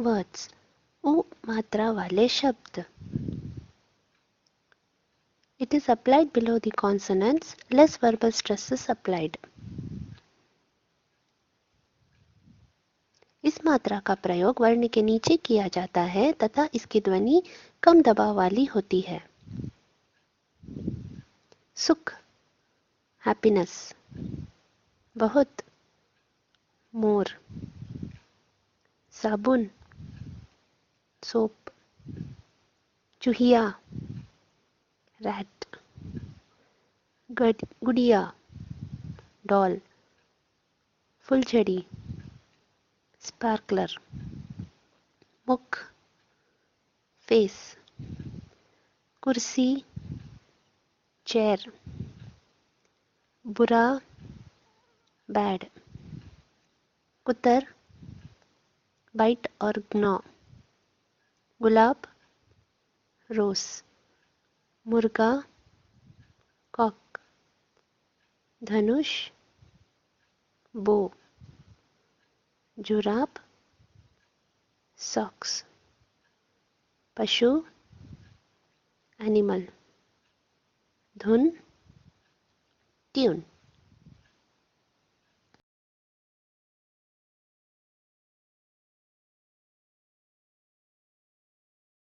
Words, उ मात्रा वाले शब्द. It is applied below the consonants, less verbal stress is applied. इस मात्रा का प्रयोग वर्ण के नीचे किया जाता है तथा इसकी ध्वनि कम दबाव वाली होती है. सुख, हैप्पीनेस. बहुत, मोर. साबुन, सोप. चूहिया, रैट. गुड़िया, डॉल. फुलझड़ी, स्पार्कलर. मुख, फेस. कुर्सी, चेयर. बुरा, बैड. कुतर, बाइट और ग्नॉ. गुलाब, रोज. मुर्गा, कॉक. धनुष, बो. जुराब, सॉक्स. पशु, एनिमल. धुन, ट्यून.